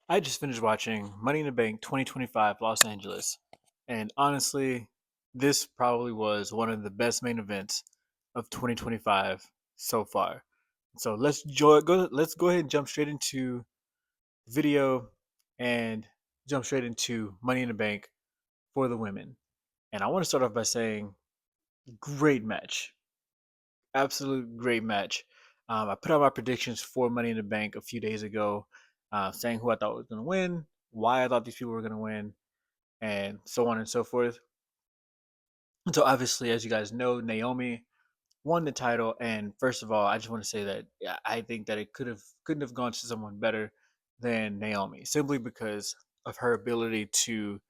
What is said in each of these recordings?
I just finished watching Money in the Bank 2025 Los Angeles, and honestly, this probably was one of the best main events of 2025 so far. So let's go ahead and jump straight into the video and jump straight into Money in the Bank for the women. And I want to start off by saying, great match, absolute great match. I put out my predictions for Money in the Bank a few days ago, saying who I thought was going to win, why I thought these people were going to win, and so on and so forth. And so obviously, as you guys know, Naomi won the title. And first of all, I just want to say that yeah, I think that it couldn't have gone to someone better than Naomi, simply because of her ability to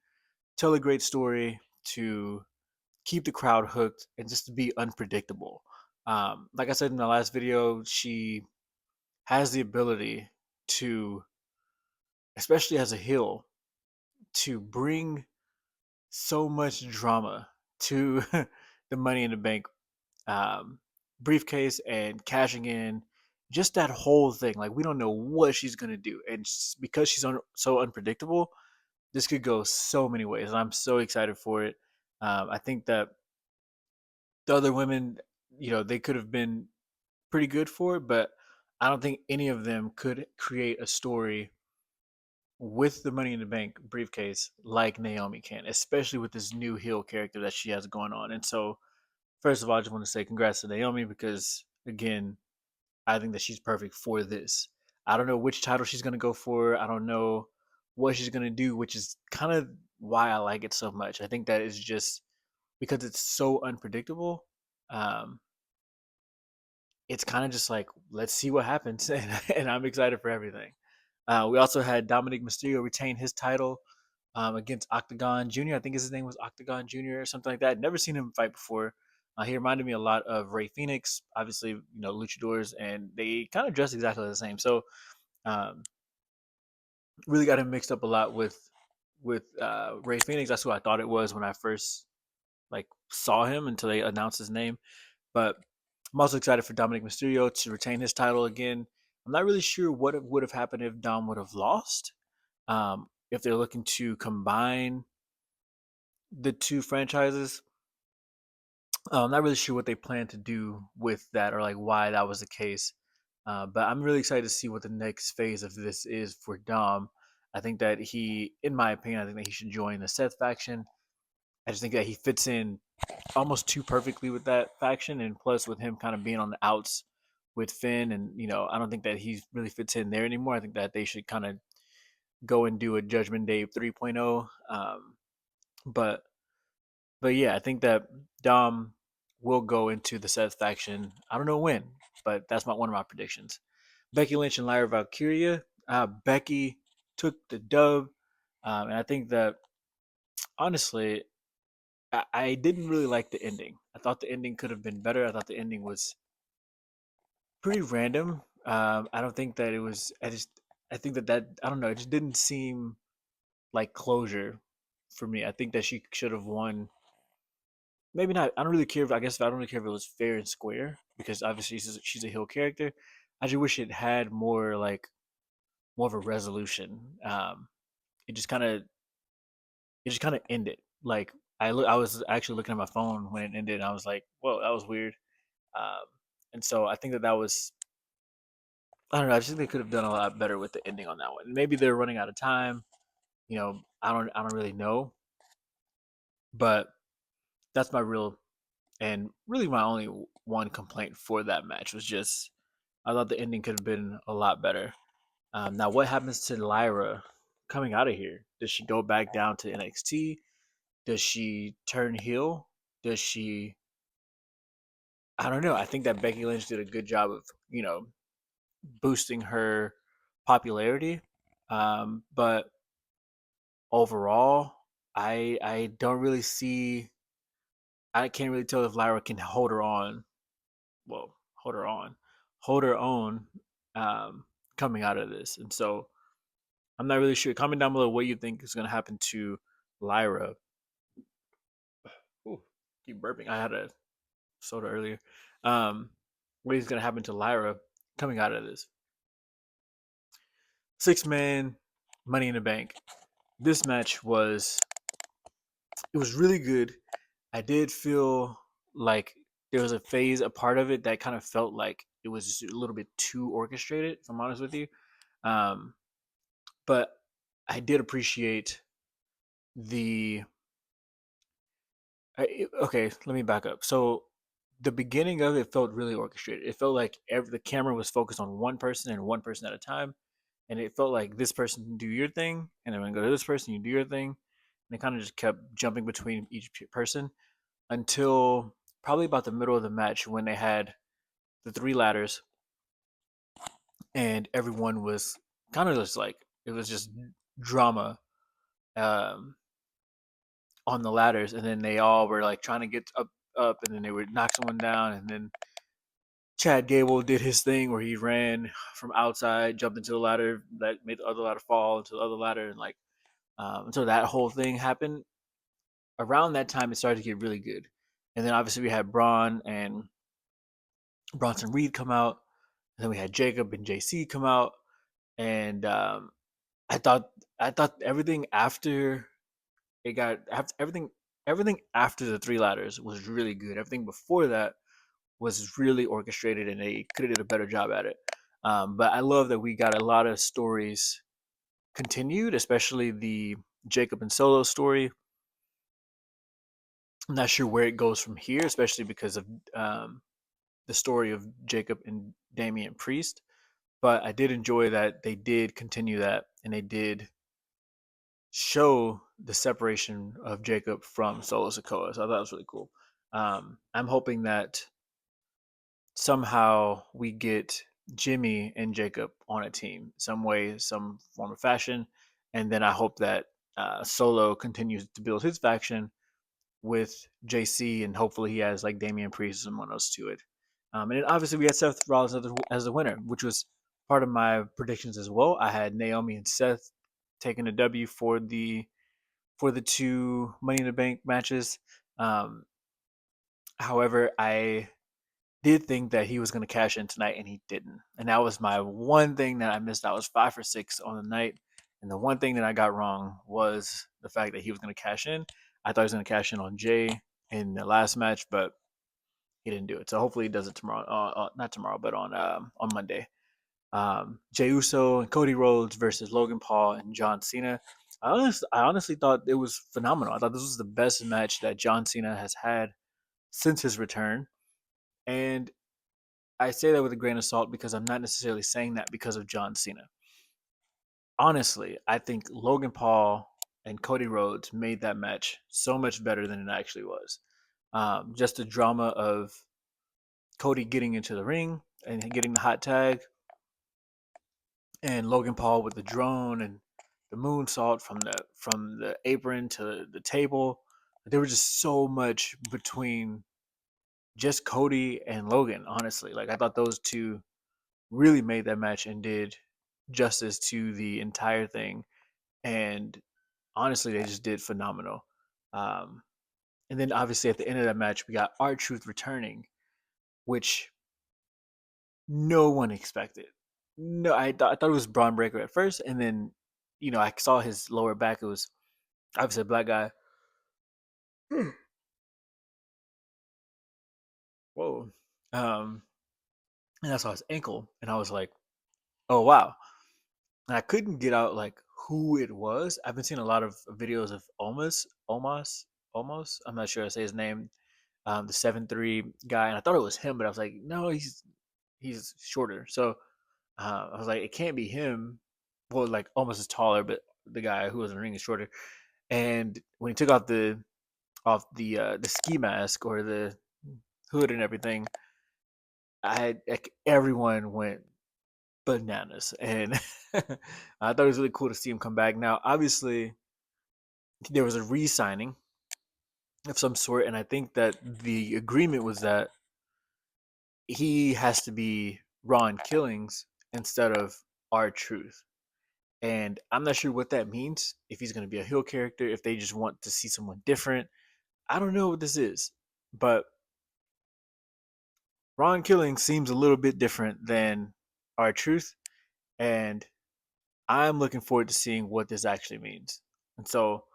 tell a great story, to keep the crowd hooked, and just to be unpredictable. Like I said in the last video, she has the ability to, especially as a heel, to bring so much drama to the Money in the Bank um, briefcase and cashing in. Just that whole thing, like we don't know what she's gonna do, and because she's so unpredictable, this could go so many ways, and I'm so excited for it. I think that the other women, they could have been pretty good for it, but I don't think any of them could create a story with the Money in the Bank briefcase like Naomi can, especially with this new heel character that she has going on. And so, first of all, I just want to say congrats to Naomi because, again, I think that she's perfect for this. I don't know which title she's going to go for. I don't know what she's going to do, which is kind of why I like it so much. I think that is just because it's so unpredictable. Um, it's kind of just like, let's see what happens. And I'm excited for everything. We also had Dominic Mysterio retain his title against Octagon Jr. I think his name was Octagon Jr. or something like that. Never seen him fight before. He reminded me a lot of Ray Phoenix, obviously, luchadors, and they kind of dress exactly the same. So, um, really got him mixed up a lot with Ray Phoenix. That's who I thought it was when I first like saw him until they announced his name. But I'm also excited for Dominic Mysterio to retain his title again. I'm not really sure what would have happened if Dom would have lost. If they're looking to combine the two franchises, I'm not really sure what they plan to do with that or like why that was the case. But I'm really excited to see what the next phase of this is for Dom. I think that in my opinion, I think that he should join the Seth faction. I just think that he fits in almost too perfectly with that faction, and plus with him kind of being on the outs with Finn, and I don't think that he really fits in there anymore. I think that they should kind of go and do a Judgment Day 3.0. But but yeah, I think that Dom will go into the Seth faction. I don't know when, but that's one of my predictions. Becky Lynch and Lyra Valkyria. Becky took the dub, and I think that honestly, I didn't really like the ending. I thought the ending could have been better. I thought the ending was pretty random. I don't think that it was. I think that I don't know. It just didn't seem like closure for me. I think that she should have won. Maybe not. I don't really care. I guess I don't really care if it was fair and square because obviously she's a heel character. I just wish it had more of a resolution. It just kind of it just kind of ended. Like I was actually looking at my phone when it ended, and I was like, "Whoa, that was weird." Um, and so I think that was I don't know. I just think they could have done a lot better with the ending on that one. Maybe they're running out of time. I don't really know, but that's my real and really my only one complaint for that match was just I thought the ending could have been a lot better. Now, what happens to Lyra coming out of here? Does she go back down to NXT? Does she turn heel? Does she? I don't know. I think that Becky Lynch did a good job of boosting her popularity, but overall, I don't really see. I can't really tell if Lyra can hold her on. Well, hold her on, hold her own, um, coming out of this. And so I'm not really sure. Comment down below what you think is going to happen to Lyra. Ooh, keep burping. I had a soda earlier. Um, what is going to happen to Lyra coming out of this? 6 man Money in the Bank. This match was it was really good. I did feel like there was a phase, a part of it that kind of felt like it was just a little bit too orchestrated. If I'm honest with you, um, but I did appreciate the. Okay, let me back up. So the beginning of it felt really orchestrated. It felt like the camera was focused on one person and one person at a time, and it felt like this person do your thing, and then when I go to this person, you do your thing, and it kind of just kept jumping between each person until probably about the middle of the match when they had the three ladders and everyone was kind of just like it was just drama um, on the ladders, and then they all were like trying to get up, and then they would knock someone down, and then Chad Gable did his thing where he ran from outside, jumped into the ladder, that made the other ladder fall into the other ladder, and like until that whole thing happened. Around that time, it started to get really good, and then obviously we had Braun and Bronson Reed come out, and then we had Jacob and JC come out, and I thought I thought everything after it got after everything after the three ladders was really good. Everything before that was really orchestrated, and they could have did a better job at it. But I love that we got a lot of stories continued, especially the Jacob and Solo story. I'm not sure where it goes from here, especially because of um, the story of Jacob and Damian Priest. But I did enjoy that they did continue that, and they did show the separation of Jacob from Solo Sokoa. So I thought that was really cool. I'm hoping that somehow we get Jimmy and Jacob on a team, some way, some form of fashion, and then I hope that Solo continues to build his faction with JC, and hopefully he has like Damian Priest and someone else to it. And then obviously we had Seth Rollins as the winner, which was part of my predictions as well. I had Naomi and Seth taking the W for the two Money in the Bank matches. Um, However, I did think that he was going to cash in tonight, and he didn't. And that was my one thing that I missed. I was 5 for 6 on the night, and the one thing that I got wrong was the fact that he was going to cash in. I thought he was going to cash in on Jay in the last match, but he didn't do it. So hopefully he does it tomorrow. Not tomorrow, but on Monday. Jey Uso and Cody Rhodes versus Logan Paul and John Cena. I honestly thought it was phenomenal. I thought this was the best match that John Cena has had since his return. And I say that with a grain of salt because I'm not necessarily saying that because of John Cena. Honestly, I think Logan Paul and Cody Rhodes made that match so much better than it actually was. Just the drama of Cody getting into the ring and getting the hot tag, and Logan Paul with the drone and the moonsault from the apron to the table. There was just so much between just Cody and Logan. Honestly, like I thought those two really made that match and did justice to the entire thing. And honestly, they just did phenomenal. Um, and then obviously at the end of that match, we got R-Truth returning, which no one expected. No, I thought it was Braun Breaker at first, and then I saw his lower back. It was obviously a black guy. Whoa. Um, and I saw his ankle, and I was like, oh wow. And I couldn't get out like who it was. I've been seeing a lot of videos of Omos. I'm not sure I say his name. The 7'3" guy, and I thought it was him, but I was like, no, he's shorter. So I was like, it can't be him. Well, like almost as taller, but the guy who was in the ring is shorter. And when he took off the ski mask or the hood and everything, like everyone went bananas, and I thought it was really cool to see him come back. Now, obviously, there was a re-signing of some sort, and I think that the agreement was that he has to be Ron Killings instead of R-Truth. And I'm not sure what that means. If he's going to be a heel character, if they just want to see someone different, I don't know what this is. But Ron Killing seems a little bit different than R-Truth, and I'm looking forward to seeing what this actually means. And so,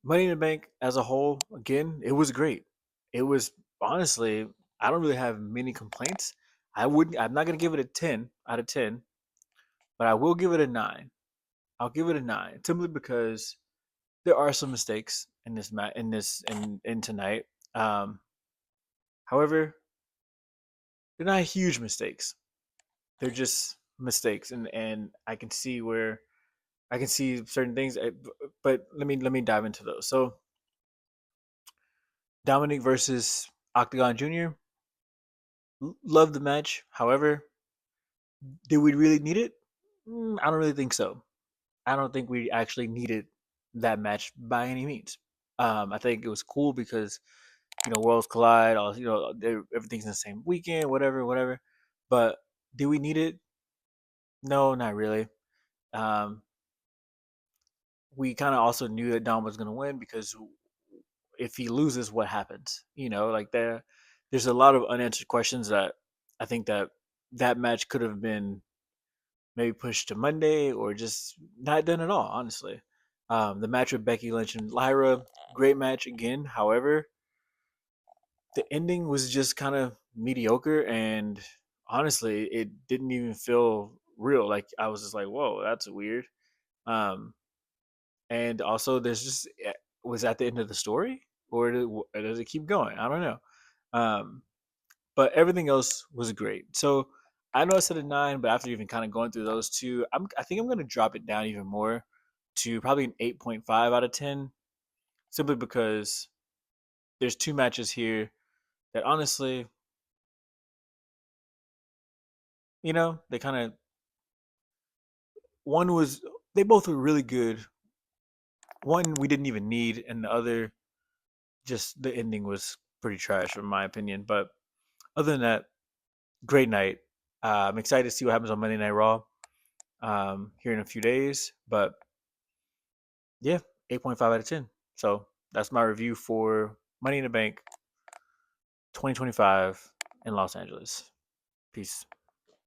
Money in the Bank as a whole, again, it was great. It was honestly, I don't really have many complaints. I'm not gonna give it a 10 out of 10, but I will give it a 9. I'll give it a 9 simply because there are some mistakes in this match, in tonight. Um, However, they're not huge mistakes. They're just mistakes, and I can see certain things. But let me dive into those. So Dominic versus Octagon Jr. Love the match. However, did we really need it? I don't really think so. I don't think we actually needed that match by any means. I think it was cool because worlds collide. All everything's in the same weekend. Whatever, whatever. But do we need it? No, not really. Um, we kind of also knew that Dom was going to win because if he loses, what happens? Like there's a lot of unanswered questions that I think that match could have been maybe pushed to Monday or just not done at all. Honestly, the match with Becky Lynch and Lyra, great match again. However, the ending was just kind of mediocre, and honestly, it didn't even feel real. Like I was just like, "Whoa, that's weird." Um, and also, there's just was that the end of the story, or does it keep going? I don't know. Um, but everything else was great. So I know I said a 9, but after even kind of going through those two, I think I'm going to drop it down even more to probably an 8.5 out of 10, simply because there's two matches here that honestly, they kind of one was they both were really good. One we didn't even need, and the other just the ending was pretty trash in my opinion. But other than that, great night. I'm excited to see what happens on Monday Night Raw here in a few days. But yeah, 8.5 out of 10. So that's my review for Money in the Bank 2025 in Los Angeles. Peace.